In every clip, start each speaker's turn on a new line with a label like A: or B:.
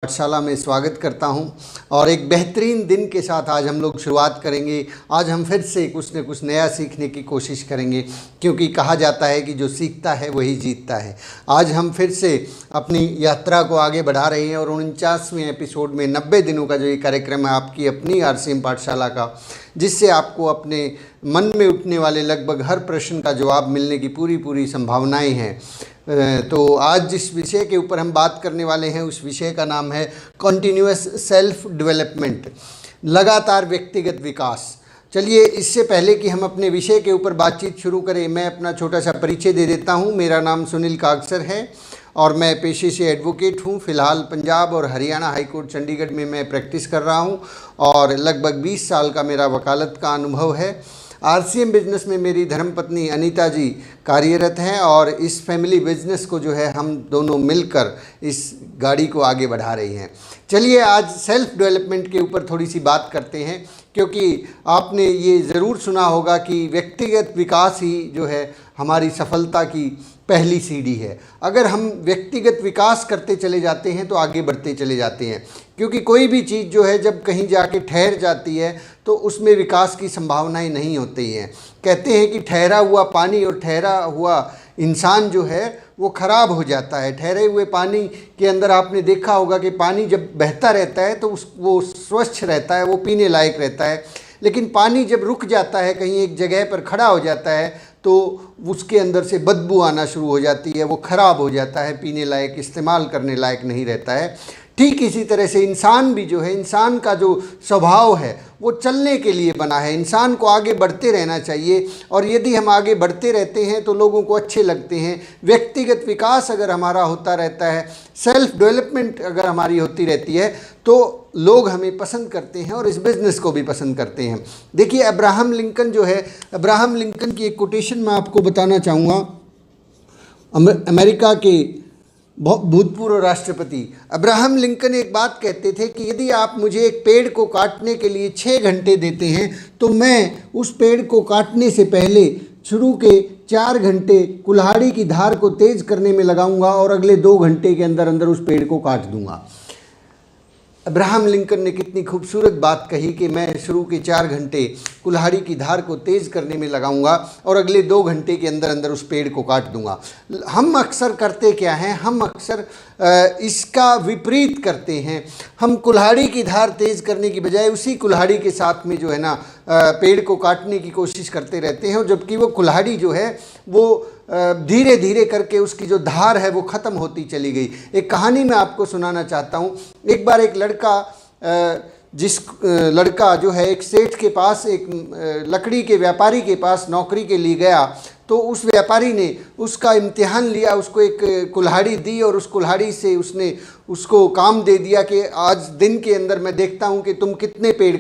A: पाठशाला में स्वागत करता हूं और एक बेहतरीन दिन के साथ आज हम लोग शुरुआत करेंगे। आज हम फिर से कुछ न कुछ नया सीखने की कोशिश करेंगे, क्योंकि कहा जाता है कि जो सीखता है वही जीतता है। आज हम फिर से अपनी यात्रा को आगे बढ़ा रहे हैं और 49वें एपिसोड में 90 दिनों का जो ये कार्यक्रम है आपकी अपनी RCM पाठशाला का, जिससे आपको अपने मन में उठने वाले लगभग हर प्रश्न का जवाब मिलने की पूरी संभावनाएं हैं। तो आज जिस विषय के ऊपर हम बात करने वाले हैं उस विषय का नाम है कॉन्टिन्यूअस सेल्फ डेवलपमेंट, लगातार व्यक्तिगत विकास। चलिए, इससे पहले कि हम अपने विषय के ऊपर बातचीत शुरू करें, मैं अपना छोटा सा परिचय दे देता हूं। मेरा नाम सुनील कागसर है और मैं पेशे से एडवोकेट हूं। फ़िलहाल पंजाब और हरियाणा हाई कोर्ट चंडीगढ़ में मैं प्रैक्टिस कर रहा हूं और लगभग 20 साल का मेरा वकालत का अनुभव है। RCM बिजनेस में मेरी धर्मपत्नी अनीता जी कार्यरत हैं और इस फैमिली बिजनेस को जो है हम दोनों मिलकर इस गाड़ी को आगे बढ़ा रही हैं। चलिए, आज सेल्फ डेवलपमेंट के ऊपर थोड़ी सी बात करते हैं, क्योंकि आपने ये ज़रूर सुना होगा कि व्यक्तिगत विकास ही जो है हमारी सफलता की पहली सीढ़ी है। अगर हम व्यक्तिगत विकास करते चले जाते हैं तो आगे बढ़ते चले जाते हैं, क्योंकि कोई भी चीज़ जो है जब कहीं जाके ठहर जाती है तो उसमें विकास की संभावनाएं नहीं होती हैं। कहते हैं कि ठहरा हुआ पानी और ठहरा हुआ इंसान जो है वो ख़राब हो जाता है। ठहरे हुए पानी के अंदर आपने देखा होगा कि पानी जब बहता रहता है तो वो स्वच्छ रहता है, वो पीने लायक रहता है। लेकिन पानी जब रुक जाता है, कहीं एक जगह पर खड़ा हो जाता है, तो उसके अंदर से बदबू आना शुरू हो जाती है, वो ख़राब हो जाता है, पीने लायक, इस्तेमाल करने लायक नहीं रहता है। ठीक इसी तरह से इंसान भी जो है, इंसान का जो स्वभाव है वो चलने के लिए बना है। इंसान को आगे बढ़ते रहना चाहिए और यदि हम आगे बढ़ते रहते हैं तो लोगों को अच्छे लगते हैं। व्यक्तिगत विकास अगर हमारा होता रहता है, सेल्फ डेवलपमेंट अगर हमारी होती रहती है, तो लोग हमें पसंद करते हैं और इस बिज़नेस को भी पसंद करते हैं। देखिए, अब्राहम लिंकन जो है, अब्राहम लिंकन की एक कोटेशन मैं आपको बताना चाहूँगा। अमेरिका के भूतपूर्व राष्ट्रपति अब्राहम लिंकन एक बात कहते थे कि यदि आप मुझे एक पेड़ को काटने के लिए 6 घंटे देते हैं तो मैं उस पेड़ को काटने से पहले शुरू के 4 घंटे कुल्हाड़ी की धार को तेज करने में लगाऊंगा और अगले 2 घंटे के अंदर अंदर उस पेड़ को काट दूंगा। अब्राहम लिंकन ने कितनी खूबसूरत बात कही कि मैं शुरू के 4 घंटे कुल्हाड़ी की धार को तेज़ करने में लगाऊंगा और अगले 2 घंटे के अंदर अंदर उस पेड़ को काट दूंगा। हम अक्सर करते क्या हैं, हम अक्सर इसका विपरीत करते हैं। हम कुल्हाड़ी की धार तेज़ करने की बजाय उसी कुल्हाड़ी के साथ में जो है ना पेड़ को काटने की कोशिश करते रहते हैं, जबकि वो कुल्हाड़ी जो है वो धीरे धीरे करके उसकी जो धार है वो ख़त्म होती चली गई। एक कहानी मैं आपको सुनाना चाहता हूँ। एक बार एक लड़का जो है एक सेठ के पास, एक लकड़ी के व्यापारी के पास नौकरी के लिए गया। तो उस व्यापारी ने उसका इम्तिहान लिया, उसको एक कुल्हाड़ी दी और उस कुल्हाड़ी से उसने उसको काम दे दिया कि आज दिन के अंदर मैं देखता हूँ कि तुम कितने पेड़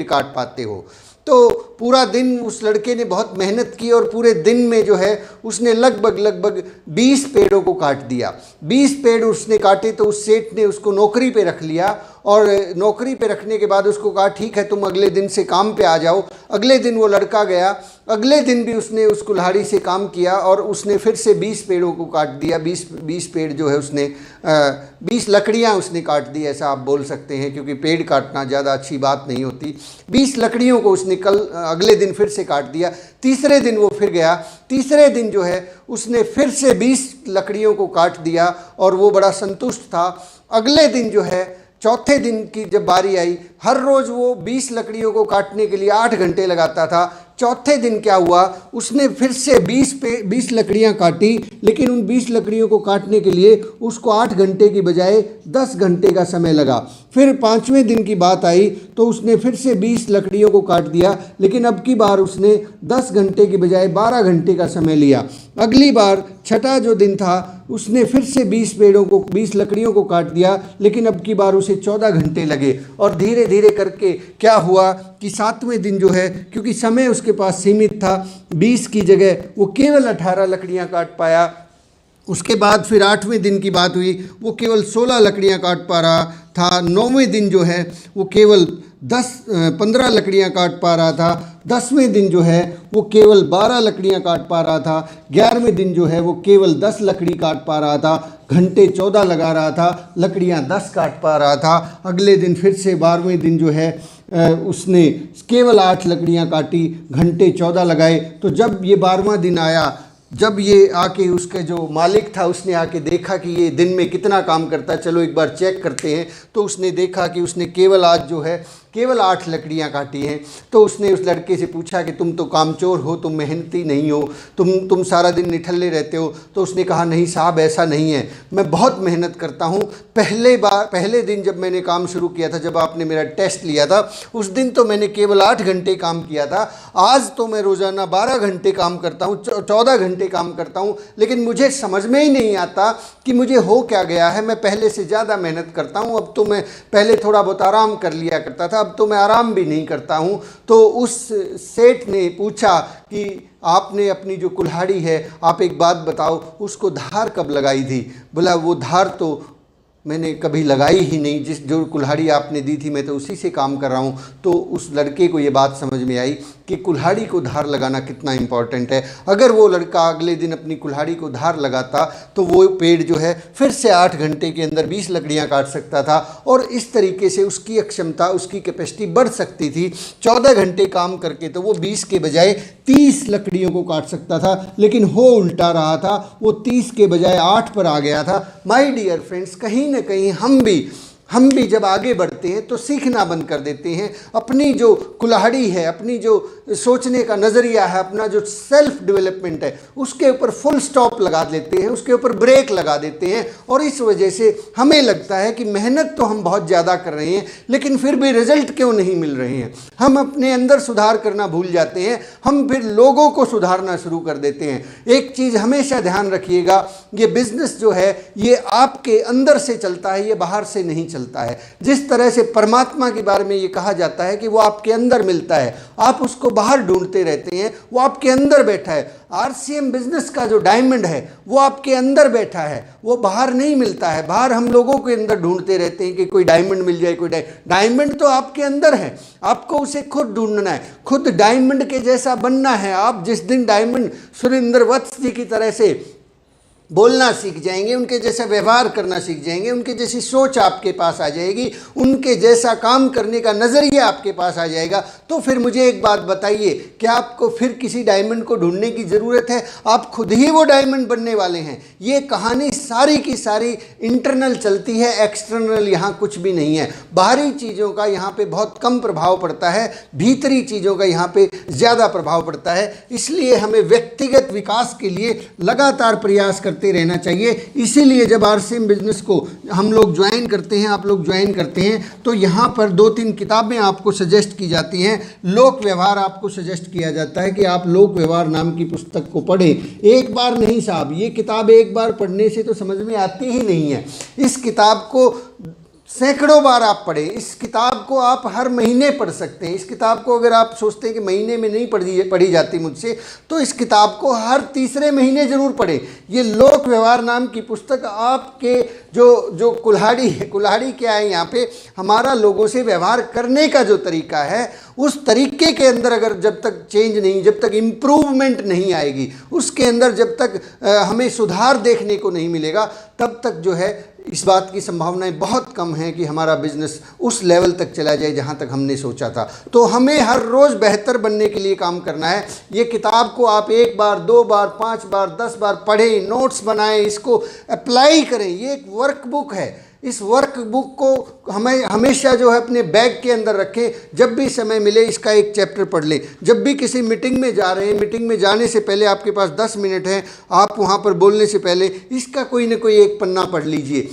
A: काट पाते हो। तो पूरा दिन उस लड़के ने बहुत मेहनत की और पूरे दिन में जो है उसने लगभग 20 पेड़ों को काट दिया। 20 पेड़ उसने काटे तो उस सेठ ने उसको नौकरी पे रख लिया और नौकरी पे रखने के बाद उसको कहा, ठीक है तुम अगले दिन से काम पे आ जाओ। अगले दिन वो लड़का गया, अगले दिन भी उसने उस कुल्हाड़ी से काम किया और उसने फिर से 20 पेड़ों को काट दिया। 20 पेड़ जो है उसने 20 लकड़ियाँ उसने काट दी, ऐसा आप बोल सकते हैं, क्योंकि पेड़ काटना ज़्यादा अच्छी बात नहीं होती। 20 लकड़ियों को उसने अगले दिन फिर से काट दिया। तीसरे दिन वो फिर गया, तीसरे दिन जो है उसने फिर से 20 लकड़ियों को काट दिया और वो बड़ा संतुष्ट था। अगले दिन जो है, चौथे दिन की जब बारी आई, हर रोज़ वो 20 लकड़ियों को काटने के लिए 8 घंटे लगाता था। चौथे दिन क्या हुआ, उसने फिर से 20 लकड़ियाँ काटी, लेकिन उन 20 लकड़ियों को काटने के लिए उसको 8 घंटे की बजाय 10 घंटे का समय लगा। फिर 5वें दिन की बात आई तो उसने फिर से 20 लकड़ियों को काट दिया, लेकिन अब की बार उसने 10 घंटे की बजाय 12 घंटे का समय लिया। अगली बार छठा जो दिन था उसने फिर से 20 लकड़ियों को काट दिया, लेकिन अब की बार उसे 14 घंटे लगे। और धीरे धीरे करके क्या हुआ कि 7वें दिन जो है, क्योंकि समय उसके पास सीमित था, 20 की जगह वो केवल 18 लकड़ियाँ काट पाया। उसके बाद फिर 8वें दिन की बात हुई, वो केवल 16 लकड़ियाँ काट पा रहा था। 9वें दिन जो है वो केवल 15 लकड़ियाँ काट पा रहा था। 10वें दिन जो है वो केवल 12 लकड़ियां काट पा रहा था, 11वें दिन जो है वो केवल 10 लकड़ी काट पा रहा था, घंटे 14 लगा रहा था, लकड़ियां 10 काट पा रहा था। अगले दिन फिर से 12वें दिन जो है उसने केवल 8 लकड़ियां काटी, घंटे 14 लगाए। तो जब ये 12वां दिन आया, जब ये आके उसका जो मालिक था उसने आके देखा कि ये दिन में कितना काम करता है, चलो एक बार चेक करते हैं, तो उसने देखा कि उसने केवल आज जो है केवल 8 लकड़ियां काटी हैं। तो उसने उस लड़के से पूछा कि तुम तो कामचोर हो, तुम मेहनती नहीं हो, तुम सारा दिन निठल्ले रहते हो। तो उसने कहा नहीं साहब, ऐसा नहीं है, मैं बहुत मेहनत करता हूँ। पहले दिन जब मैंने काम शुरू किया था, जब आपने मेरा टेस्ट लिया था, उस दिन तो मैंने केवल 8 घंटे काम किया था। आज तो मैं रोज़ाना 12 घंटे काम करता हूँ, 14 घंटे काम करता हूँ, लेकिन मुझे समझ में ही नहीं आता कि मुझे हो क्या गया है। मैं पहले से ज़्यादा मेहनत करता हूँ। अब तो मैं पहले थोड़ा बहुत आराम कर लिया करता था, अब तो मैं आराम भी नहीं करता हूँ। तो उस सेठ ने पूछा कि आपने अपनी जो कुल्हाड़ी है, आप एक बात बताओ, उसको धार कब लगाई थी? बोला वो धार तो मैंने कभी लगाई ही नहीं, जो कुल्हाड़ी आपने दी थी मैं तो उसी से काम कर रहा हूँ। तो उस लड़के को ये बात समझ में आई कि कुल्हाड़ी को धार लगाना कितना इम्पॉर्टेंट है। अगर वो लड़का अगले दिन अपनी कुल्हाड़ी को धार लगाता तो वो पेड़ जो है फिर से 8 घंटे के अंदर 20 लकड़ियाँ काट सकता था, और इस तरीके से उसकी क्षमता, उसकी कैपेसिटी बढ़ सकती थी। 14 घंटे काम करके तो वो 20 के बजाय 30 लकड़ियों को काट सकता था, लेकिन हो उल्टा रहा था, वो 30 के बजाय 8 पर आ गया था। माय डियर फ्रेंड्स, कहीं ना कहीं हम भी जब आगे बढ़ते हैं तो सीखना बंद कर देते हैं। अपनी जो कुल्हाड़ी है, अपनी जो सोचने का नज़रिया है, अपना जो सेल्फ डेवलपमेंट है, उसके ऊपर फुल स्टॉप लगा देते हैं, उसके ऊपर ब्रेक लगा देते हैं। और इस वजह से हमें लगता है कि मेहनत तो हम बहुत ज़्यादा कर रहे हैं, लेकिन फिर भी रिजल्ट क्यों नहीं मिल रहे हैं। हम अपने अंदर सुधार करना भूल जाते हैं, हम फिर लोगों को सुधारना शुरू कर देते हैं। एक चीज़ हमेशा ध्यान रखिएगा, ये बिजनेस जो है ये आपके अंदर से चलता है, ये बाहर से नहीं चलता है। जिस तरह से परमात्मा के बारे में ये कहा जाता है कि वो आपके अंदर मिलता है, आप उसको बाहर ढूंढते रहते हैं, वो आपके अंदर बैठा है। आरसीएम बिजनेस का जो डायमंड है वो आपके अंदर बैठा है, वो बाहर नहीं मिलता है। बाहर हम लोगों के अंदर ढूंढते रहते हैं कि कोई डायमंड मिल जाए, कोई डायमंड तो आपके अंदर है, आपको उसे खुद ढूंढना है, खुद डायमंड के जैसा बनना है। आप जिस दिन डायमंड सुरेंद्र वत्स जी की तरह से बोलना सीख जाएंगे, उनके जैसा व्यवहार करना सीख जाएंगे, उनके जैसी सोच आपके पास आ जाएगी, उनके जैसा काम करने का नज़रिया आपके पास आ जाएगा, तो फिर मुझे एक बात बताइए, क्या आपको फिर किसी डायमंड को ढूंढने की ज़रूरत है? आप खुद ही वो डायमंड बनने वाले हैं। ये कहानी सारी की सारी इंटरनल चलती है, एक्सटर्नल यहाँ कुछ भी नहीं है। बाहरी चीज़ों का यहाँ पे बहुत कम प्रभाव पड़ता है, भीतरी चीज़ों का यहाँ पे ज़्यादा प्रभाव पड़ता है। इसलिए हमें व्यक्तिगत विकास के लिए लगातार प्रयास करते रहना चाहिए। इसीलिए जब आरसीएम बिजनेस को हम लोग ज्वाइन करते हैं, आप लोग ज्वाइन करते हैं, तो यहाँ पर 2-3 किताबें आपको सजेस्ट की जाती हैं। लोक व्यवहार आपको सजेस्ट किया जाता है कि आप लोक व्यवहार नाम की पुस्तक को पढ़ें। एक बार नहीं साहब, ये किताब एक बार पढ़ने से तो समझ में आती ही नहीं है। इस किताब को सैकड़ों बार आप पढ़ें। इस किताब को आप हर महीने पढ़ सकते हैं। इस किताब को अगर आप सोचते हैं कि महीने में नहीं पढ़ी जाती मुझसे, तो इस किताब को हर तीसरे महीने ज़रूर पढ़ें। ये लोक व्यवहार नाम की पुस्तक आपके जो कुल्हाड़ी है, कुल्हाड़ी क्या है यहाँ पे, हमारा लोगों से व्यवहार करने का जो तरीका है, उस तरीके के अंदर अगर जब तक चेंज नहीं, जब तक इम्प्रूवमेंट नहीं आएगी, उसके अंदर जब तक हमें सुधार देखने को नहीं मिलेगा, तब तक जो है इस बात की संभावनाएं बहुत कम हैं कि हमारा बिजनेस उस लेवल तक चला जाए जहां तक हमने सोचा था। तो हमें हर रोज़ बेहतर बनने के लिए काम करना है। ये किताब को आप 1 बार, 2 बार, 5 बार, 10 बार पढ़ें, नोट्स बनाएं, इसको अप्लाई करें। ये एक वर्कबुक है। इस वर्कबुक को हमें हमेशा जो है अपने बैग के अंदर रखें। जब भी समय मिले इसका एक चैप्टर पढ़ लें। जब भी किसी मीटिंग में जा रहे हैं, मीटिंग में जाने से पहले आपके पास 10 मिनट है, आप वहाँ पर बोलने से पहले इसका कोई ना कोई एक पन्ना पढ़ लीजिए।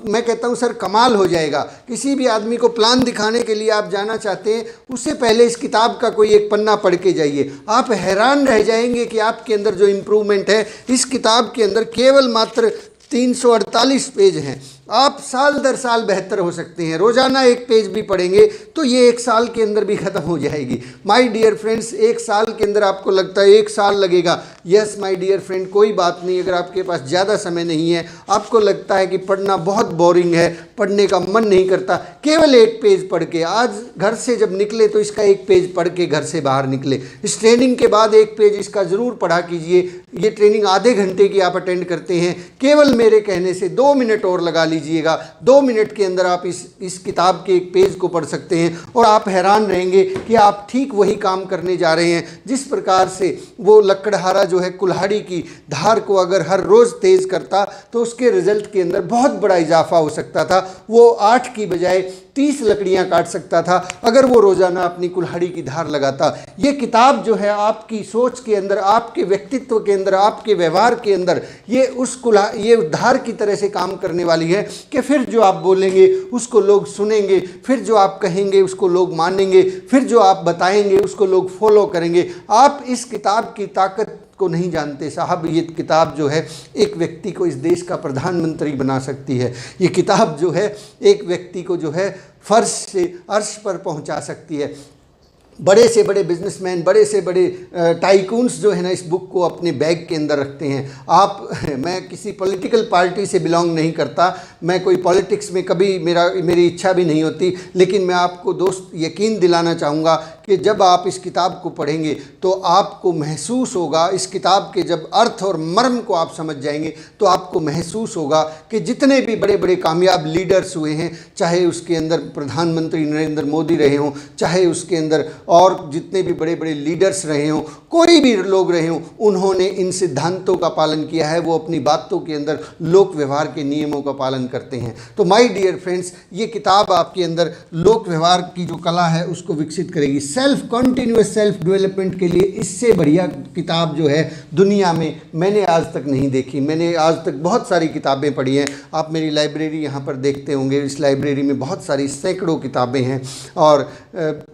A: मैं कहता हूँ सर कमाल हो जाएगा। किसी भी आदमी को प्लान दिखाने के लिए आप जाना चाहते हैं, उससे पहले इस किताब का कोई एक पन्ना पढ़ के जाइए। आप हैरान रह जाएंगे कि आपके अंदर जो इम्प्रूवमेंट है। इस किताब के अंदर केवल मात्र 348 पेज हैं। आप साल दर साल बेहतर हो सकते हैं। रोज़ाना एक पेज भी पढ़ेंगे तो ये एक साल के अंदर भी ख़त्म हो जाएगी। माय डियर फ्रेंड्स, एक साल के अंदर आपको लगता है एक साल लगेगा। यस माय डियर फ्रेंड, कोई बात नहीं। अगर आपके पास ज़्यादा समय नहीं है, आपको लगता है कि पढ़ना बहुत बोरिंग है, पढ़ने का मन नहीं करता, केवल एक पेज पढ़ के आज घर से जब निकले तो इसका एक पेज पढ़ के घर से बाहर निकले। इस ट्रेनिंग के बाद एक पेज इसका ज़रूर पढ़ा कीजिए। ये ट्रेनिंग आधे घंटे की आप अटेंड करते हैं, केवल मेरे कहने से 2 मिनट और लगा लीजिएगा। 2 मिनट के अंदर आप इस किताब के एक पेज को पढ़ सकते हैं और आप हैरान रहेंगे कि आप ठीक वही काम करने जा रहे हैं जिस प्रकार से वो लकड़हारा जो है कुल्हाड़ी की धार को अगर हर रोज़ तेज़ करता तो उसके रिजल्ट के अंदर बहुत बड़ा इजाफा हो सकता था। वो 8 की बजाय 30 लकड़ियां काट सकता था अगर वो रोज़ाना अपनी कुल्हाड़ी की धार लगाता। ये किताब जो है आपकी सोच के अंदर, आपके व्यक्तित्व के अंदर, आपके व्यवहार के अंदर ये धार की तरह से काम करने वाली है कि फिर जो आप बोलेंगे उसको लोग सुनेंगे, फिर जो आप कहेंगे उसको लोग मानेंगे, फिर जो आप बताएंगे उसको लोग फॉलो करेंगे। आप इस किताब की ताकत को नहीं जानते साहब। ये किताब जो है एक व्यक्ति को इस देश का प्रधानमंत्री बना सकती है। ये किताब जो है एक व्यक्ति को जो है फर्श से अर्श पर पहुंचा सकती है। बड़े से बड़े बिजनेसमैन, बड़े से बड़े टाइकून्स जो है ना इस बुक को अपने बैग के अंदर रखते हैं। मैं किसी पॉलिटिकल पार्टी से बिलोंग नहीं करता, मैं कोई पॉलिटिक्स में कभी मेरी इच्छा भी नहीं होती, लेकिन मैं आपको दोस्त यकीन दिलाना चाहूँगा कि जब आप इस किताब को पढ़ेंगे तो आपको महसूस होगा, इस किताब के जब अर्थ और मर्म को आप समझ जाएंगे तो आपको महसूस होगा कि जितने भी बड़े बड़े कामयाब लीडर्स हुए हैं, चाहे उसके अंदर प्रधानमंत्री नरेंद्र मोदी रहे हों, चाहे उसके अंदर और जितने भी बड़े बड़े लीडर्स रहे हों, कोई भी लोग रहे हों, उन्होंने इन सिद्धांतों का पालन किया है। वो अपनी बातों के अंदर लोक व्यवहार के नियमों का पालन करते हैं। तो माय डियर फ्रेंड्स, ये किताब आपके अंदर लोक व्यवहार की जो कला है उसको विकसित करेगी। कंटिन्यूअस सेल्फ डेवलपमेंट के लिए इससे बढ़िया किताब जो है दुनिया में मैंने आज तक नहीं देखी। मैंने आज तक बहुत सारी किताबें पढ़ी हैं। आप मेरी लाइब्रेरी यहाँ पर देखते होंगे, इस लाइब्रेरी में बहुत सारी सैकड़ों किताबें हैं और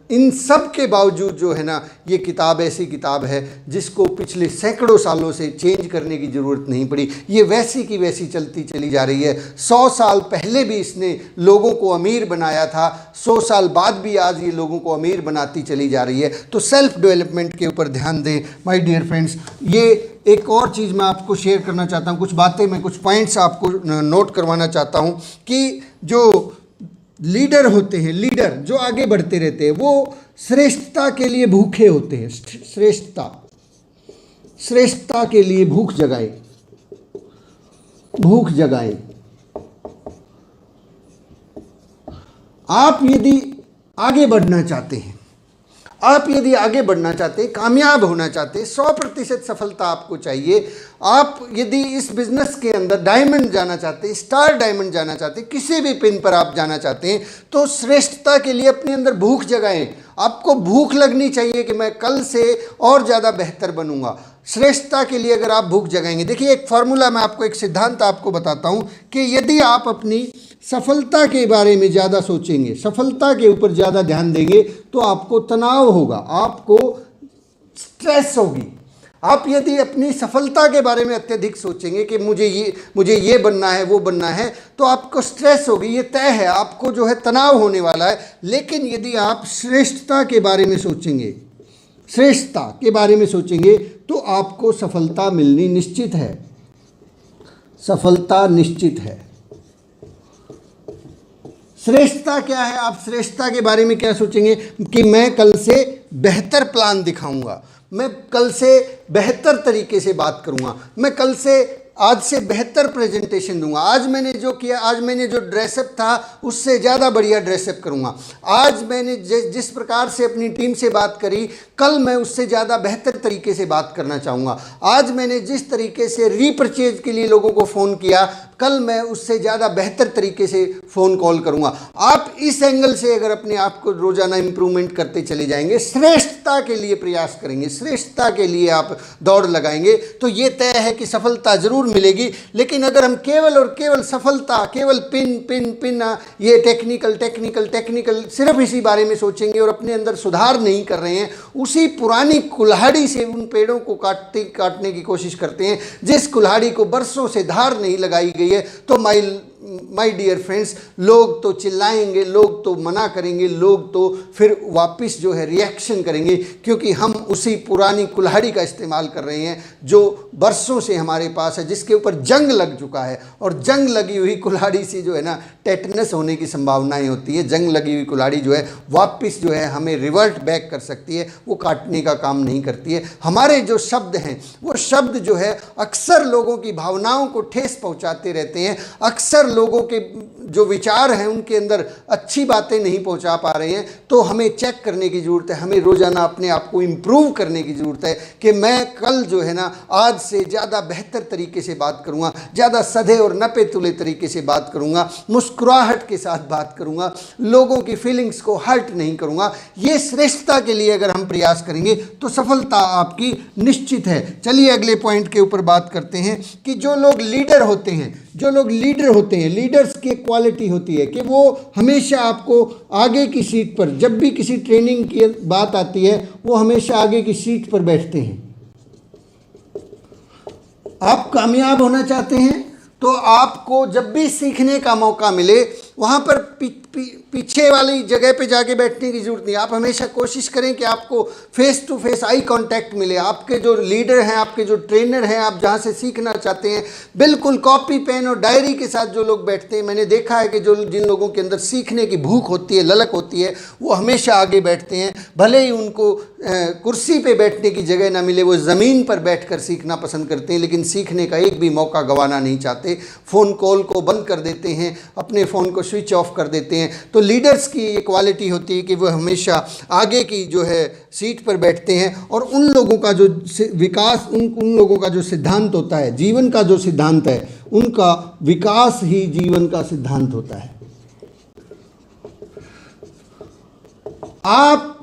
A: इन सब के बावजूद जो है ना ये किताब ऐसी किताब है जिसको पिछले सैकड़ों सालों से चेंज करने की ज़रूरत नहीं पड़ी। ये वैसी की वैसी चलती चली जा रही है। 100 साल पहले भी इसने लोगों को अमीर बनाया था, 100 साल बाद भी आज ये लोगों को अमीर बनाती चली जा रही है। तो सेल्फ डेवलपमेंट के ऊपर ध्यान दें माय डियर फ्रेंड्स। ये एक और चीज़ मैं आपको शेयर करना चाहता हूँ, कुछ बातें, मैं कुछ पॉइंट्स आपको नोट करवाना चाहता हूँ कि जो लीडर होते हैं, लीडर जो आगे बढ़ते रहते हैं, वो श्रेष्ठता के लिए भूखे होते हैं। श्रेष्ठता के लिए भूख जगाए। आप यदि आगे बढ़ना चाहते हैं, कामयाब होना चाहते हैं, 100% सफलता आपको चाहिए। आप यदि इस बिज़नेस के अंदर डायमंड जाना चाहते हैं, स्टार डायमंड जाना चाहते हैं, किसी भी पिन पर आप जाना चाहते हैं, तो श्रेष्ठता के लिए अपने अंदर भूख जगाएं। आपको भूख लगनी चाहिए कि मैं कल से और ज़्यादा बेहतर बनूंगा। श्रेष्ठता के लिए अगर आप भूख जगाएंगे, देखिए एक फार्मूला मैं आपको, एक सिद्धांत आपको बताता हूँ कि यदि आप अपनी सफलता के बारे में ज़्यादा सोचेंगे, सफलता के ऊपर ज़्यादा ध्यान देंगे, तो आपको तनाव होगा, आपको स्ट्रेस होगी। आप यदि अपनी सफलता के बारे में अत्यधिक सोचेंगे कि मुझे ये बनना है, वो बनना है, तो आपको स्ट्रेस होगी, ये तय है, आपको जो है तनाव होने वाला है। लेकिन यदि आप श्रेष्ठता के बारे में सोचेंगे, तो आपको सफलता मिलनी निश्चित है। सफलता निश्चित है। श्रेष्ठता क्या है? आप श्रेष्ठता के बारे में क्या सोचेंगे कि मैं कल से बेहतर प्लान दिखाऊंगा, मैं कल से बेहतर तरीके से बात करूंगा, मैं कल से आज से बेहतर प्रेजेंटेशन दूंगा, आज मैंने जो किया, आज मैंने जो ड्रेसअप था उससे ज़्यादा बढ़िया ड्रेसअप करूंगा, आज मैंने जिस प्रकार से अपनी टीम से बात करी, कल मैं उससे ज़्यादा बेहतर तरीके से बात करना चाहूँगा, आज मैंने जिस तरीके से रीपरचेज के लिए लोगों को फ़ोन किया, कल मैं उससे ज़्यादा बेहतर तरीके से फ़ोन कॉल करूँगा। आप इस एंगल से अगर अपने आप को रोज़ाना इम्प्रूवमेंट करते चले जाएंगे, श्रेष्ठता के लिए प्रयास करेंगे, श्रेष्ठता के लिए आप दौड़ लगाएंगे, तो ये तय है कि सफलता ज़रूर मिलेगी। लेकिन अगर हम केवल और केवल सफलता, केवल पिन ये टेक्निकल सिर्फ इसी बारे में सोचेंगे और अपने अंदर सुधार नहीं कर रहे हैं, उसी पुरानी कुल्हाड़ी से उन पेड़ों को काटने की कोशिश करते हैं जिस कुल्हाड़ी को बरसों से धार नहीं लगाई गई है, तो माय डियर फ्रेंड्स, लोग तो चिल्लाएंगे, लोग तो मना करेंगे, लोग तो फिर वापस जो है रिएक्शन करेंगे, क्योंकि हम उसी पुरानी कुल्हाड़ी का इस्तेमाल कर रहे हैं जो बरसों से हमारे पास है, जिसके ऊपर जंग लग चुका है। और जंग लगी हुई कुल्हाड़ी से जो है ना टेटनस होने की संभावनाएं होती है। जंग लगी हुई कुल्हाड़ी जो है वापस जो है हमें रिवर्ट बैक कर सकती है, वो काटने का काम नहीं करती है। हमारे जो शब्द हैं वो शब्द जो है अक्सर लोगों की भावनाओं को ठेस पहुंचाते रहते हैं। अक्सर लोगों के जो विचार हैं उनके अंदर अच्छी बातें नहीं पहुंचा पा रहे हैं। तो हमें चेक करने की ज़रूरत है, हमें रोज़ाना अपने आप को इम्प्रूव करने की ज़रूरत है कि मैं कल जो है ना आज से ज़्यादा बेहतर तरीके से बात करूँगा, ज़्यादा सधे और नपे तुले तरीके से बात करूँगा, मुस्कुराहट के साथ बात करूँगा, लोगों की फीलिंग्स को हर्ट नहीं करूँगा। ये श्रेष्ठता के लिए अगर हम प्रयास करेंगे तो सफलता आपकी निश्चित है। चलिए अगले पॉइंट के ऊपर बात करते हैं कि जो लोग लीडर होते हैं, लीडर्स की क्वालिटी होती है कि वो हमेशा आपको आगे की सीट पर, जब भी किसी ट्रेनिंग की बात आती है वो हमेशा आगे की सीट पर बैठते हैं। आप कामयाब होना चाहते हैं तो आपको जब भी सीखने का मौका मिले वहाँ पर पीछे वाली जगह पे जाके बैठने की ज़रूरत नहीं। आप हमेशा कोशिश करें कि आपको face to face eye contact मिले। आपके जो लीडर हैं, आपके जो ट्रेनर हैं, आप जहाँ से सीखना चाहते हैं, बिल्कुल कॉपी पेन और डायरी के साथ जो लोग बैठते हैं, मैंने देखा है कि जिन लोगों के अंदर सीखने की भूख होती है, ललक होती है, वो हमेशा आगे बैठते हैं। भले ही उनको कुर्सी पे बैठने की जगह ना मिले, वो ज़मीन पर बैठकर सीखना पसंद करते हैं, लेकिन सीखने का एक भी मौका गंवाना नहीं चाहते। फ़ोन कॉल को बंद कर देते हैं, अपने फ़ोन को स्विच ऑफ कर देते हैं। तो लीडर्स की ये क्वालिटी होती है कि वो हमेशा आगे की जो है सीट पर बैठते हैं। और उन लोगों का जो विकास, उन लोगों का जो सिद्धांत होता है, जीवन का जो सिद्धांत है, उनका विकास ही जीवन का सिद्धांत होता है। आप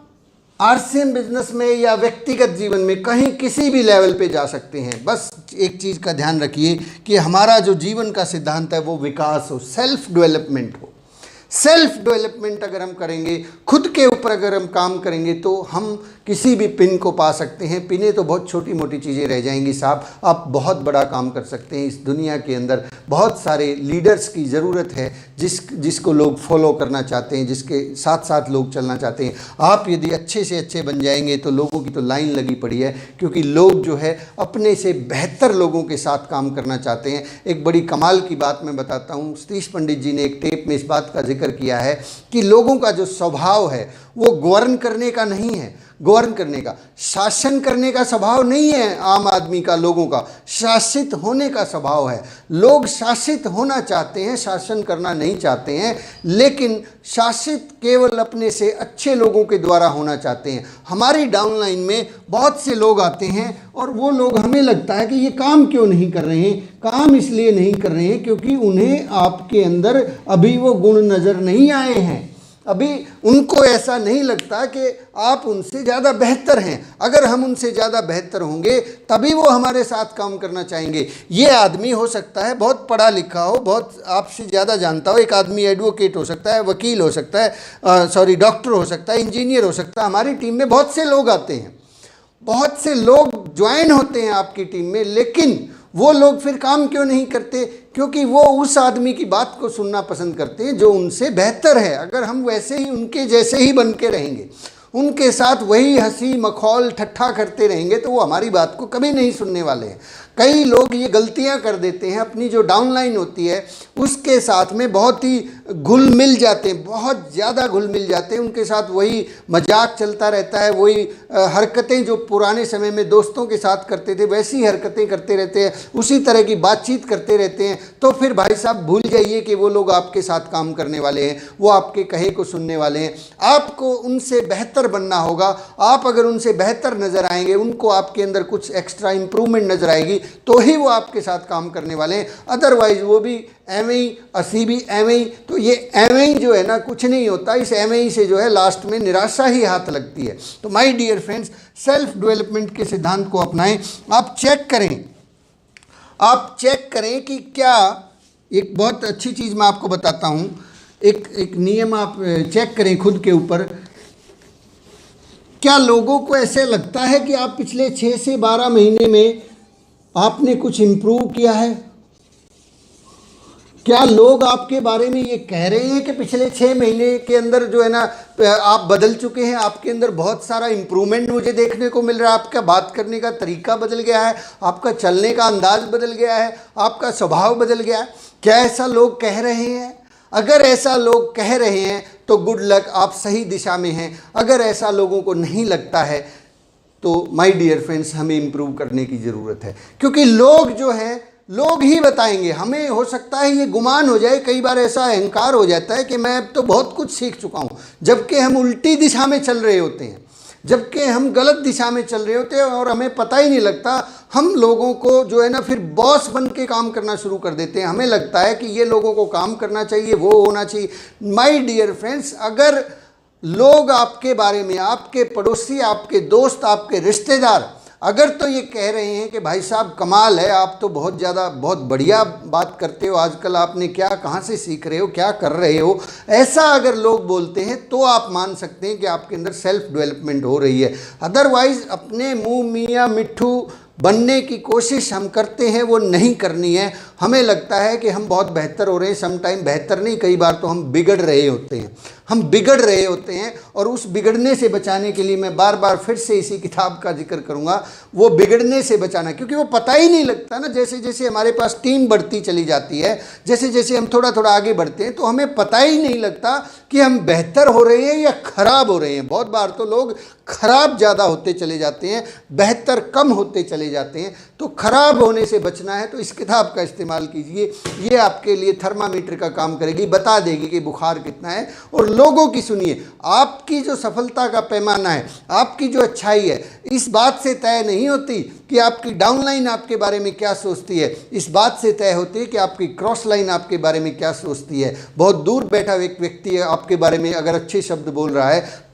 A: आरसीएम बिजनेस में या व्यक्तिगत जीवन में कहीं किसी भी लेवल पे जा सकते हैं। बस एक चीज़ का ध्यान रखिए कि हमारा जो जीवन का सिद्धांत है वो विकास हो, सेल्फ डेवलपमेंट हो। सेल्फ डेवलपमेंट अगर हम करेंगे, खुद के ऊपर अगर हम काम करेंगे, तो हम किसी भी पिन को पा सकते हैं। पिनें तो बहुत छोटी मोटी चीज़ें रह जाएंगी साहब, आप बहुत बड़ा काम कर सकते हैं। इस दुनिया के अंदर बहुत सारे लीडर्स की ज़रूरत है जिसको लोग फॉलो करना चाहते हैं, जिसके साथ साथ लोग चलना चाहते हैं। आप यदि अच्छे से अच्छे बन जाएंगे तो लोगों की तो लाइन लगी पड़ी है, क्योंकि लोग जो है अपने से बेहतर लोगों के साथ काम करना चाहते हैं। एक बड़ी कमाल की बात मैं बताता हूँ। सतीश पंडित जी ने एक टेप में इस बात का जिक्र किया है कि लोगों का जो स्वभाव है वो गवर्न करने का नहीं है, गवर्न करने का, शासन करने का स्वभाव नहीं है। आम आदमी का, लोगों का शासित होने का स्वभाव है। लोग शासित होना चाहते हैं, शासन करना नहीं चाहते हैं, लेकिन शासित केवल अपने से अच्छे लोगों के द्वारा होना चाहते हैं। हमारी डाउनलाइन में बहुत से लोग आते हैं और वो लोग, हमें लगता है कि ये काम क्यों नहीं कर रहे हैं। काम इसलिए नहीं कर रहे हैं क्योंकि उन्हें आपके अंदर अभी वो गुण नज़र नहीं आए हैं। अभी उनको ऐसा नहीं लगता कि आप उनसे ज़्यादा बेहतर हैं। अगर हम उनसे ज़्यादा बेहतर होंगे तभी वो हमारे साथ काम करना चाहेंगे। ये आदमी हो सकता है बहुत पढ़ा लिखा हो, बहुत आपसे ज़्यादा जानता हो। एक आदमी एडवोकेट हो सकता है, वकील हो सकता है, डॉक्टर हो सकता है, इंजीनियर हो सकता है। हमारी टीम में बहुत से लोग आते हैं, बहुत से लोग ज्वाइन होते हैं आपकी टीम में, लेकिन वो लोग फिर काम क्यों नहीं करते? क्योंकि वो उस आदमी की बात को सुनना पसंद करते हैं जो उनसे बेहतर है। अगर हम वैसे ही उनके जैसे ही बन के रहेंगे, उनके साथ वही हंसी मखौल ठट्ठा करते रहेंगे, तो वो हमारी बात को कभी नहीं सुनने वाले हैं। कई लोग ये गलतियां कर देते हैं, अपनी जो डाउनलाइन होती है उसके साथ में बहुत ही घुल मिल जाते हैं, बहुत ज़्यादा घुल मिल जाते हैं। उनके साथ वही मजाक चलता रहता है, वही हरकतें जो पुराने समय में दोस्तों के साथ करते थे वैसी हरकतें करते रहते हैं, उसी तरह की बातचीत करते रहते हैं। तो फिर भाई साहब भूल जाइए कि वो लोग आपके साथ काम करने वाले हैं, वो आपके कहे को सुनने वाले हैं। आपको उनसे बेहतर बनना होगा। आप अगर उनसे बेहतर नज़र आएंगे, उनको आपके अंदर कुछ एक्स्ट्रा इम्प्रूवमेंट नज़र आएगी, तो ही वो आपके साथ काम करने वाले हैं। अदरवाइज वो भी एवं ही, असी भी एवं ही। तो ये एवं ही जो है ना, कुछ नहीं होता। इस एवं ही से जो है लास्ट में निराशा ही हाथ लगती है। तो my dear friends, self development के सिद्धांत को अपनाएं। आप चेक करें कि क्या, एक बहुत अच्छी चीज़ मैं आपको बताता हूँ, एक नियम आप चेक करें खुद के ऊपर। क्या लोगों को ऐसे लगता है कि आप पिछले 6 से 12 महीने में आपने कुछ इम्प्रूव किया है? क्या लोग आपके बारे में ये कह रहे हैं कि पिछले 6 महीने के अंदर जो है ना आप बदल चुके हैं, आपके अंदर बहुत सारा इम्प्रूवमेंट मुझे देखने को मिल रहा है, आपका बात करने का तरीका बदल गया है, आपका चलने का अंदाज बदल गया है, आपका स्वभाव बदल गया है? क्या ऐसा लोग कह रहे हैं? अगर ऐसा लोग कह रहे हैं तो गुड लक, आप सही दिशा में हैं। अगर ऐसा लोगों को नहीं लगता है तो माय डियर फ्रेंड्स, हमें इम्प्रूव करने की ज़रूरत है, क्योंकि लोग जो है लोग ही बताएंगे। हमें हो सकता है ये गुमान हो जाए, कई बार ऐसा अहंकार हो जाता है कि मैं अब तो बहुत कुछ सीख चुका हूँ, जबकि हम उल्टी दिशा में चल रहे होते हैं, जबकि हम गलत दिशा में चल रहे होते हैं और हमें पता ही नहीं लगता। हम लोगों को जो है ना फिर बॉस बन के काम करना शुरू कर देते हैं। हमें लगता है कि ये लोगों को काम करना चाहिए, वो होना चाहिए। माय डियर फ्रेंड्स, अगर लोग आपके बारे में, आपके पड़ोसी, आपके दोस्त, आपके रिश्तेदार अगर तो ये कह रहे हैं कि भाई साहब कमाल है, आप तो बहुत ज़्यादा बहुत बढ़िया बात करते हो, आजकल आपने क्या कहाँ से सीख रहे हो, क्या कर रहे हो, ऐसा अगर लोग बोलते हैं तो आप मान सकते हैं कि आपके अंदर सेल्फ डेवलपमेंट हो रही है। अदरवाइज़ अपने मुँह मियाँ मिट्ठू बनने की कोशिश हम करते हैं, वो नहीं करनी है। हमें लगता है कि हम बहुत बेहतर हो रहे हैं, सम टाइम बेहतर नहीं, कई बार तो हम बिगड़ रहे होते हैं, हम बिगड़ रहे होते हैं। और उस बिगड़ने से बचाने के लिए मैं बार बार फिर से इसी किताब का जिक्र करूंगा, वो बिगड़ने से बचाना, क्योंकि वो पता ही नहीं लगता ना। जैसे जैसे हमारे पास टीम बढ़ती चली जाती है, जैसे जैसे हम थोड़ा थोड़ा आगे बढ़ते हैं, तो हमें पता ही नहीं लगता कि हम बेहतर हो रहे हैं या खराब हो रहे हैं। बहुत बार तो लोग खराब ज़्यादा होते चले जाते हैं, बेहतर कम होते चले जाते हैं। तो खराब होने से बचना है तो इस किताब का इस्तेमाल कीजिए। ये आपके लिए थर्मामीटर का काम करेगी, बता देगी कि बुखार कितना है। और लोगों की सुनिए, आपकी जो सफलता का पैमाना है, आपकी जो अच्छाई है, इस बात से तय नहीं होती कि आपकी डाउनलाइन आपके बारे में क्या सोचती है, इस बात से तय होती है कि आपकी क्रॉस लाइन आपके बारे में क्या सोचती है। बहुत दूर बैठा एक व्यक्ति आपके बारे में अगर अच्छे शब्द बोल रहा है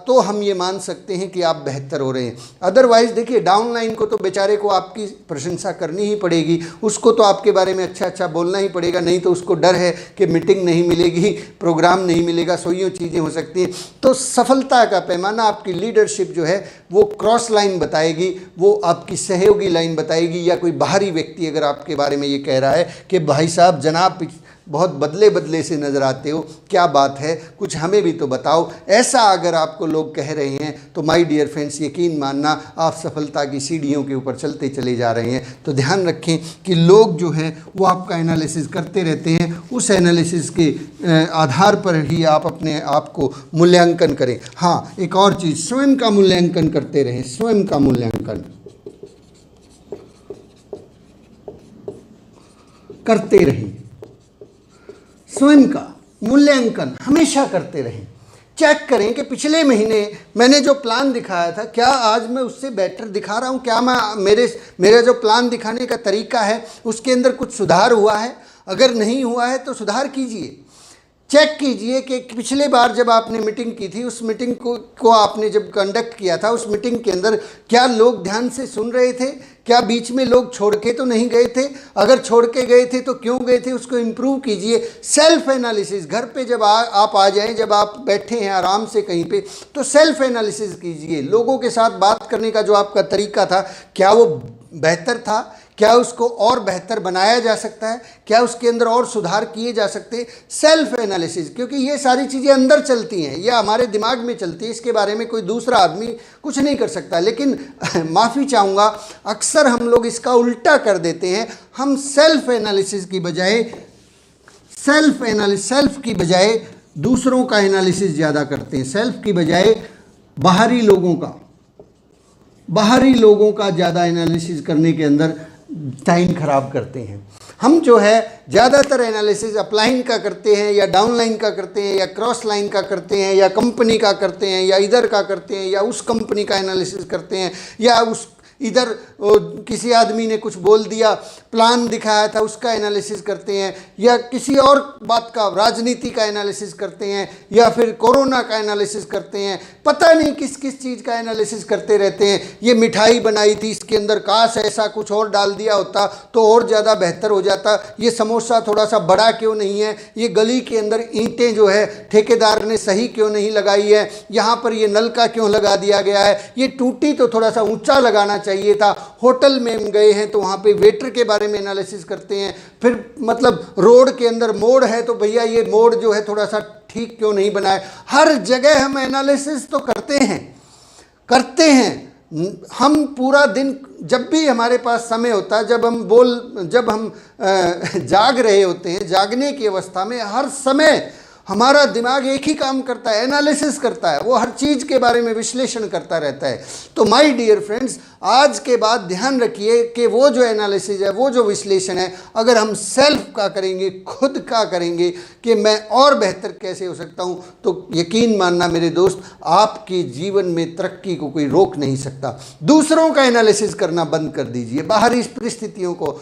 A: तो हम ये मान सकते हैं कि आप बेहतर हो रहे हैं। अदरवाइज़ देखिए, डाउनलाइन को तो बेचारे को आपकी प्रशंसा करनी ही पड़ेगी, उसको तो आपके बारे में अच्छा अच्छा बोलना ही पड़ेगा, नहीं तो उसको डर है कि मीटिंग नहीं मिलेगी, प्रोग्राम नहीं मिलेगा, सोइयों चीज़ें हो सकती हैं। तो सफलता का पैमाना आपकी लीडरशिप जो है वो क्रॉस लाइन बताएगी, वो आपकी सहयोगी लाइन बताएगी। या कोई बाहरी व्यक्ति अगर आपके बारे में ये कह रहा है कि भाई साहब जनाब बहुत बदले बदले से नज़र आते हो, क्या बात है, कुछ हमें भी तो बताओ, ऐसा अगर आपको लोग कह रहे हैं तो माय डियर फ्रेंड्स यकीन मानना आप सफलता की सीढ़ियों के ऊपर चलते चले जा रहे हैं। तो ध्यान रखें कि लोग जो है वो आपका एनालिसिस करते रहते हैं, उस एनालिसिस के आधार पर ही आप अपने आप को मूल्यांकन करें। हाँ, एक और चीज़, स्वयं का मूल्यांकन करते रहें, स्वयं का मूल्यांकन करते रहें, स्वयं का मूल्यांकन हमेशा करते रहें। चेक करें कि पिछले महीने मैंने जो प्लान दिखाया था, क्या आज मैं उससे बेटर दिखा रहा हूँ, क्या मैं मेरा जो प्लान दिखाने का तरीका है उसके अंदर कुछ सुधार हुआ है। अगर नहीं हुआ है तो सुधार कीजिए। चेक कीजिए कि पिछले बार जब आपने मीटिंग की थी, उस मीटिंग को आपने जब कंडक्ट किया था, उस मीटिंग के अंदर क्या लोग ध्यान से सुन रहे थे, क्या बीच में लोग छोड़ के तो नहीं गए थे, अगर छोड़ के गए थे तो क्यों गए थे, उसको इम्प्रूव कीजिए। सेल्फ एनालिसिस, घर पे जब आप आ जाएं, जब आप बैठे हैं आराम से कहीं पे, तो सेल्फ एनालिसिस कीजिए। लोगों के साथ बात करने का जो आपका तरीका था, क्या वो बेहतर था, क्या उसको और बेहतर बनाया जा सकता है, क्या उसके अंदर और सुधार किए जा सकते हैं। सेल्फ एनालिसिस, क्योंकि ये सारी चीज़ें अंदर चलती हैं, ये हमारे दिमाग में चलती है, इसके बारे में कोई दूसरा आदमी कुछ नहीं कर सकता। लेकिन माफ़ी चाहूँगा, अक्सर हम लोग इसका उल्टा कर देते हैं। हम सेल्फ एनालिसिस की बजाय दूसरों का एनालिसिस ज़्यादा करते हैं, सेल्फ की बजाय बाहरी लोगों का ज़्यादा एनालिसिस करने के अंदर टाइम खराब करते हैं। हम जो है ज़्यादातर एनालिसिस अपलाइन का करते हैं, या डाउनलाइन का करते हैं, या क्रॉस लाइन का करते हैं, या कंपनी का करते हैं, या इधर का करते हैं, या उस कंपनी का एनालिसिस करते हैं, या उस इधर किसी आदमी ने कुछ बोल दिया, प्लान दिखाया था, उसका एनालिसिस करते हैं, या किसी और बात का, राजनीति का एनालिसिस करते हैं, या फिर कोरोना का एनालिसिस करते हैं। पता नहीं किस किस चीज़ का एनालिसिस करते रहते हैं। ये मिठाई बनाई थी, इसके अंदर काश ऐसा कुछ और डाल दिया होता तो और ज़्यादा बेहतर हो जाता। ये समोसा थोड़ा सा बड़ा क्यों नहीं है, ये गली के अंदर ईंटें जो है ठेकेदार ने सही क्यों नहीं लगाई है, यहाँ पर ये नल का क्यों लगा दिया गया है, ये टूटी तो थोड़ा सा ऊँचा लगाना चाहिए था, होटल में हम गए हैं तो वहाँ पे वेटर के बारे में एनालिसिस करते हैं, फिर मतलब रोड के अंदर मोड़ है तो भैया ये मोड़ जो है थोड़ा सा ठीक क्यों नहीं बनाए। हर जगह हम एनालिसिस तो करते हैं। हम पूरा दिन जब भी हमारे पास समय होता है, जब हम जाग रहे होते हैं, जागने की अवस्था में हर समय हमारा दिमाग एक ही काम करता है, एनालिसिस करता है, वो हर चीज़ के बारे में विश्लेषण करता रहता है। तो माय डियर फ्रेंड्स, आज के बाद ध्यान रखिए कि वो जो एनालिसिस है, वो जो विश्लेषण है, अगर हम सेल्फ का करेंगे, खुद का करेंगे कि मैं और बेहतर कैसे हो सकता हूँ, तो यकीन मानना मेरे दोस्त, आपके जीवन में तरक्की को कोई रोक नहीं सकता। दूसरों का एनालिसिस करना बंद कर दीजिए, बाहरी परिस्थितियों को,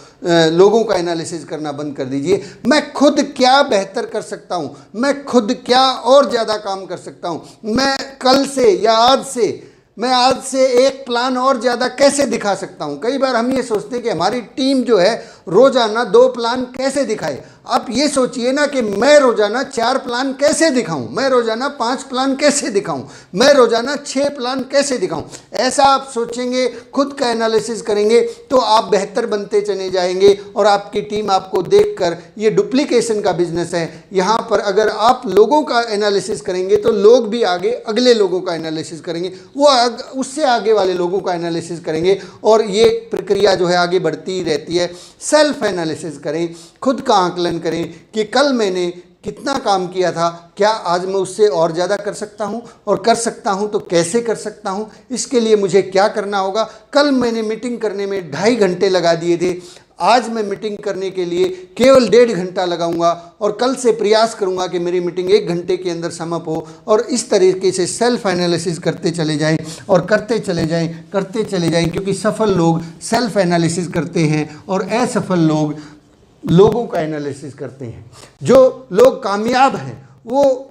A: लोगों का एनालिसिस करना बंद कर दीजिए। मैं खुद क्या बेहतर कर सकता हूँ, मैं खुद क्या और ज़्यादा काम कर सकता हूँ, मैं कल से या आज से एक प्लान और ज़्यादा कैसे दिखा सकता हूँ। कई बार हम ये सोचते हैं कि हमारी टीम जो है रोज़ाना 2 प्लान कैसे दिखाए। आप ये सोचिए ना कि मैं रोज़ाना 4 प्लान कैसे दिखाऊं, मैं रोज़ाना 5 प्लान कैसे दिखाऊं, मैं रोज़ाना 6 प्लान कैसे दिखाऊं। ऐसा आप सोचेंगे, खुद का एनालिसिस करेंगे तो आप बेहतर बनते चले जाएंगे और आपकी टीम आपको देखकर, ये डुप्लीकेशन का बिजनेस है, यहाँ पर अगर आप लोगों का एनालिसिस करेंगे तो लोग भी आगे अगले लोगों का एनालिसिस करेंगे, वो उससे आगे वाले लोगों का एनालिसिस करेंगे और ये प्रक्रिया जो है आगे बढ़ती ही रहती है। सेल्फ एनालिसिस करें, खुद का आकलन करें कि कल मैंने कितना काम किया था, क्या आज मैं उससे और ज़्यादा कर सकता हूँ, और कर सकता हूँ तो कैसे कर सकता हूँ, इसके लिए मुझे क्या करना होगा। कल मैंने मीटिंग करने में 2.5 घंटे लगा दिए थे, आज मैं मीटिंग करने के लिए केवल 1.5 घंटा लगाऊंगा और कल से प्रयास करूंगा कि मेरी मीटिंग 1 घंटे के अंदर समाप्त हो। और इस तरीके से सेल्फ एनालिसिस करते चले जाएं और करते चले जाएं, क्योंकि सफल लोग सेल्फ एनालिसिस करते हैं और असफल लोग लोगों का एनालिसिस करते हैं। जो लोग कामयाब हैं, वो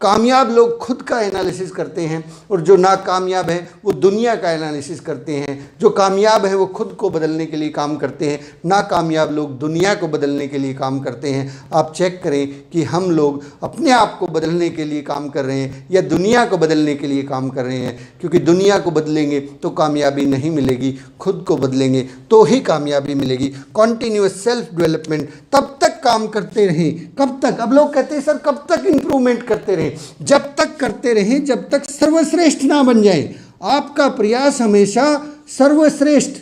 A: कामयाब लोग खुद का एनालिसिस करते हैं और जो नाकामयाब है वो दुनिया का एनालिसिस करते हैं। जो कामयाब है वो खुद को बदलने के लिए काम करते हैं, नाकामयाब लोग दुनिया को बदलने के लिए काम करते हैं। आप चेक करें कि हम लोग अपने आप को बदलने के लिए काम कर रहे हैं या दुनिया को बदलने के लिए काम कर रहे हैं, क्योंकि दुनिया को बदलेंगे तो कामयाबी नहीं मिलेगी, खुद को बदलेंगे तो ही कामयाबी मिलेगी। कॉन्टीन्यूअस सेल्फ डेवलपमेंट, तब तक काम करते रहें, कब तक, अब लोग कहते हैं सर कब तक इंप्रूवमेंट करते रहें, जब तक करते रहें जब तक सर्वश्रेष्ठ ना बन जाए। आपका प्रयास हमेशा सर्वश्रेष्ठ,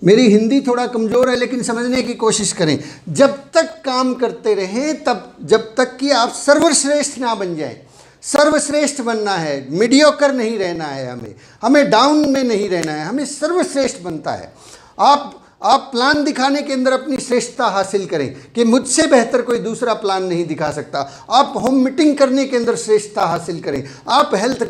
A: मेरी हिंदी थोड़ा कमज़ोर है लेकिन समझने की कोशिश करें। जब तक काम करते रहें, तब जब तक कि आप सर्वश्रेष्ठ ना बन जाएं। सर्वश्रेष्ठ बनना है, मीडियोकर नहीं रहना है, हमें डाउन में नहीं रहना है, हमें सर्वश्रेष्ठ बनता है। आप प्लान दिखाने के अंदर अपनी श्रेष्ठता हासिल करें कि मुझसे बेहतर कोई दूसरा प्लान नहीं दिखा सकता। आप होम मीटिंग करने के अंदर श्रेष्ठता हासिल करें। आप हेल्थ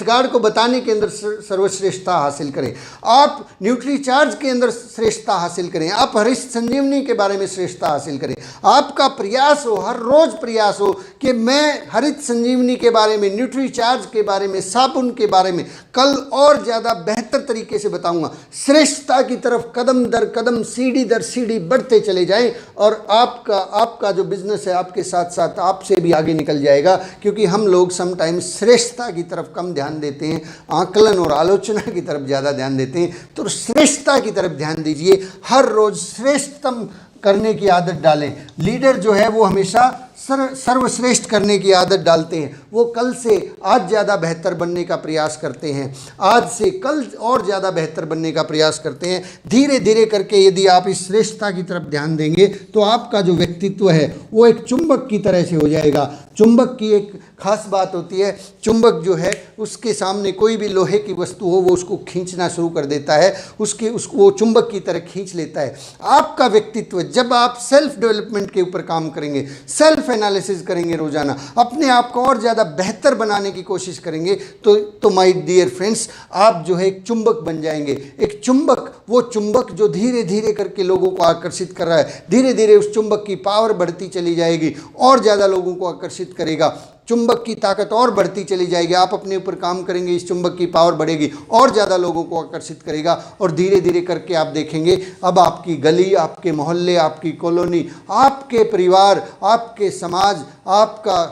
A: गार्ड को बताने के अंदर सर्वश्रेष्ठता हासिल करें। आप न्यूट्री चार्ज के अंदर श्रेष्ठता हासिल करें। आप हरित संजीवनी के बारे में श्रेष्ठता हासिल करें। आपका प्रयास हो, हर रोज़ प्रयास हो कि मैं हरित संजीवनी के बारे में, न्यूट्री चार्ज के बारे में, साबुन के बारे में कल और ज़्यादा बेहतर तरीके से बताऊंगा। श्रेष्ठता की तरफ कदम दर कदम, सीढ़ी दर सीढ़ी बढ़ते चले जाएं और आपका जो बिजनेस है आपके साथ साथ आपसे भी आगे निकल जाएगा। क्योंकि हम लोग समटाइम्स श्रेष्ठता की तरफ कम ध्यान देते हैं, आकलन और आलोचना की तरफ ज़्यादा ध्यान देते हैं। तो श्रेष्ठता की तरफ ध्यान दीजिए, हर रोज़ श्रेष्ठतम करने की आदत डालें। लीडर जो है वो हमेशा सर्वश्रेष्ठ करने की आदत डालते हैं। वो कल से आज ज़्यादा बेहतर बनने का प्रयास करते हैं, आज से कल और ज़्यादा बेहतर बनने का प्रयास करते हैं। धीरे धीरे करके यदि आप इस श्रेष्ठता की तरफ ध्यान देंगे तो आपका जो व्यक्तित्व है वो एक चुंबक की तरह से हो जाएगा। चुंबक की एक खास बात होती है, चुंबक जो है उसके सामने कोई भी लोहे की वस्तु हो वो उसको खींचना शुरू कर देता है, उसको वो चुंबक की तरह खींच लेता है। आपका व्यक्तित्व, जब आप सेल्फ डेवलपमेंट के ऊपर काम करेंगे, सेल्फ एनालिसिस करेंगे, रोजाना अपने आप को और ज़्यादा बेहतर बनाने की कोशिश करेंगे, तो माय डियर फ्रेंड्स, आप जो है एक चुंबक बन जाएंगे। एक चुंबक, वो चुंबक जो धीरे धीरे करके लोगों को आकर्षित कर रहा है, धीरे धीरे उस चुंबक की पावर बढ़ती चली जाएगी और ज़्यादा लोगों को आकर्षित करेगा। चुंबक की ताकत और बढ़ती चली जाएगी। आप अपने ऊपर काम करेंगे, इस चुंबक की पावर बढ़ेगी और ज़्यादा लोगों को आकर्षित करेगा और धीरे धीरे करके आप देखेंगे अब आपकी गली, आपके मोहल्ले, आपकी कॉलोनी, आपके परिवार, आपके समाज, आपका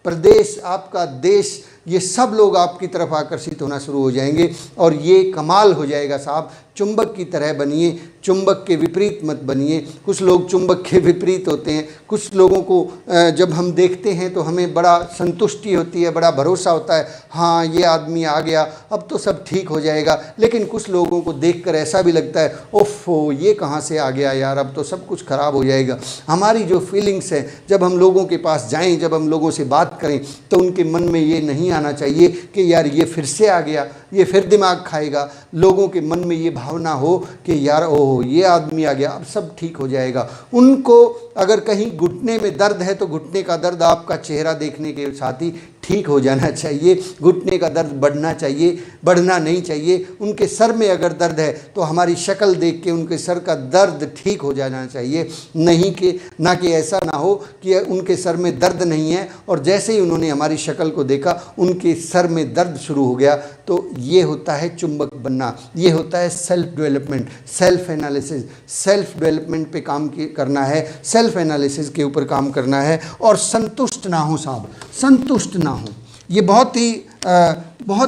A: प्रदेश, आपका देश, ये सब लोग आपकी तरफ आकर्षित होना शुरू हो जाएंगे और ये कमाल हो जाएगा साहब। चुंबक की तरह बनिए, चुंबक के विपरीत मत बनिए। कुछ लोग चुंबक के विपरीत होते हैं। कुछ लोगों को जब हम देखते हैं तो हमें बड़ा संतुष्टि होती है, बड़ा भरोसा होता है, हाँ ये आदमी आ गया, अब तो सब ठीक हो जाएगा। लेकिन कुछ लोगों को देखकर ऐसा भी लगता है, ओफो ये कहाँ से आ गया यार, अब तो सब कुछ खराब हो जाएगा। हमारी जो फीलिंग्स है, जब हम लोगों के पास जाएं, जब हम लोगों से बात करें, तो उनके मन में ये नहीं आना चाहिए कि यार ये फिर से आ गया, ये फिर दिमाग खाएगा। लोगों के मन में ये भावना हो कि यार ओह ये आदमी आ गया, अब सब ठीक हो जाएगा। उनको अगर कहीं घुटने में दर्द है तो घुटने का दर्द आपका चेहरा देखने के साथ ही ठीक हो जाना चाहिए। घुटने का दर्द बढ़ना चाहिए, बढ़ना नहीं चाहिए। उनके सर में अगर दर्द है तो हमारी शक्ल देख के उनके सर का दर्द ठीक हो जाना चाहिए, नहीं कि ना कि ऐसा ना हो कि उनके सर में दर्द नहीं है और जैसे ही उन्होंने हमारी शक्ल को देखा उनके सर में दर्द शुरू हो गया। तो ये होता है चुंबक बनना, ये होता है self development, self analysis. Self development पे काम करना है, सेल्फ एनालिसिस के ऊपर काम करना है और संतुष्ट ना हो साहब, संतुष्ट ना हो। ये बहुत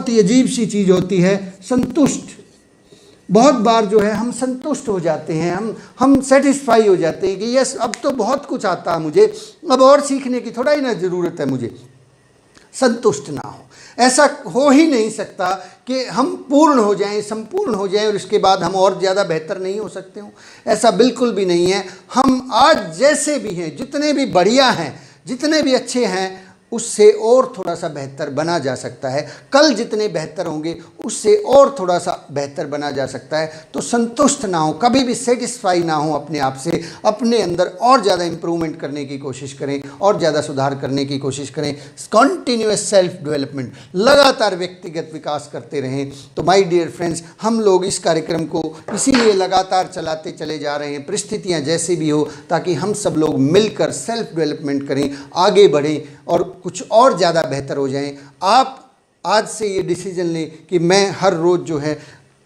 A: ही अजीब सी चीज़ होती है, संतुष्ट। बहुत बार जो है हम संतुष्ट हो जाते हैं, हम सेटिस्फाई हो जाते हैं कि यस अब तो बहुत कुछ आता है मुझे, अब और सीखने की थोड़ा ही ना ज़रूरत है मुझे। संतुष्ट ना हो, ऐसा हो ही नहीं सकता कि हम पूर्ण हो जाएं, संपूर्ण हो जाएं और इसके बाद हम और ज़्यादा बेहतर नहीं हो सकते हो। ऐसा बिल्कुल भी नहीं है। हम आज जैसे भी हैं, जितने भी बढ़िया हैं, जितने भी अच्छे हैं, उससे और थोड़ा सा बेहतर बना जा सकता है। कल जितने बेहतर होंगे उससे और थोड़ा सा बेहतर बना जा सकता है। तो संतुष्ट ना हो, कभी भी सेटिस्फाई ना हो अपने आप से, अपने अंदर और ज़्यादा इम्प्रूवमेंट करने की कोशिश करें और ज़्यादा सुधार करने की कोशिश करें। कॉन्टीन्यूअस सेल्फ डेवलपमेंट, लगातार व्यक्तिगत विकास करते रहें। तो माय डियर फ्रेंड्स, हम लोग इस कार्यक्रम को इसीलिए लगातार चलाते चले जा रहे हैं, परिस्थितियाँ जैसे भी हो, ताकि हम सब लोग मिलकर सेल्फ डेवलपमेंट करें, आगे बढ़ें और कुछ और ज़्यादा बेहतर हो जाएं। आप आज से ये डिसीजन लें कि मैं हर रोज़ जो है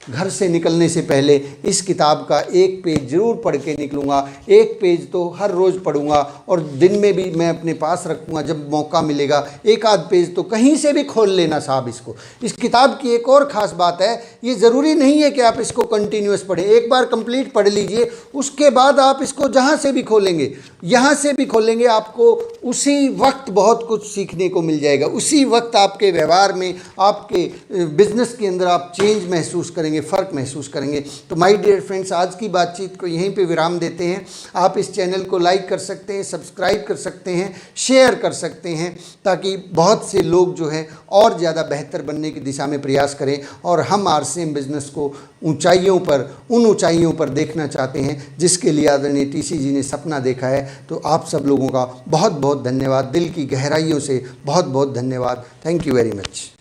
A: घर से निकलने से पहले इस किताब का एक पेज ज़रूर पढ़ के निकलूँगा। एक पेज तो हर रोज़ पढ़ूँगा और दिन में भी मैं अपने पास रखूँगा, जब मौका मिलेगा एक आध पेज तो कहीं से भी खोल लेना साहब। इसको, इस किताब की एक और ख़ास बात है, ये ज़रूरी नहीं है कि आप इसको कंटिन्यूस पढ़ें। एक बार कंप्लीट पढ़ लीजिए, उसके बाद आप इसको जहाँ से भी खोलेंगे, यहाँ से भी खोलेंगे, आपको उसी वक्त बहुत कुछ सीखने को मिल जाएगा। उसी वक्त आपके व्यवहार में, आपके बिजनेस के अंदर आप चेंज महसूस करेंगे, फ़र्क महसूस करेंगे। तो माय डियर फ्रेंड्स, आज की बातचीत को यहीं पे विराम देते हैं। आप इस चैनल को लाइक कर सकते हैं, सब्सक्राइब कर सकते हैं, शेयर कर सकते हैं, ताकि बहुत से लोग जो हैं और ज़्यादा बेहतर बनने की दिशा में प्रयास करें और हम RCM बिजनेस को ऊंचाइयों पर, उन ऊंचाइयों पर देखना चाहते हैं जिसके लिए आदरणीय TC जी ने सपना देखा है। तो आप सब लोगों का बहुत बहुत धन्यवाद, दिल की गहराइयों से बहुत बहुत धन्यवाद। Thank you very much.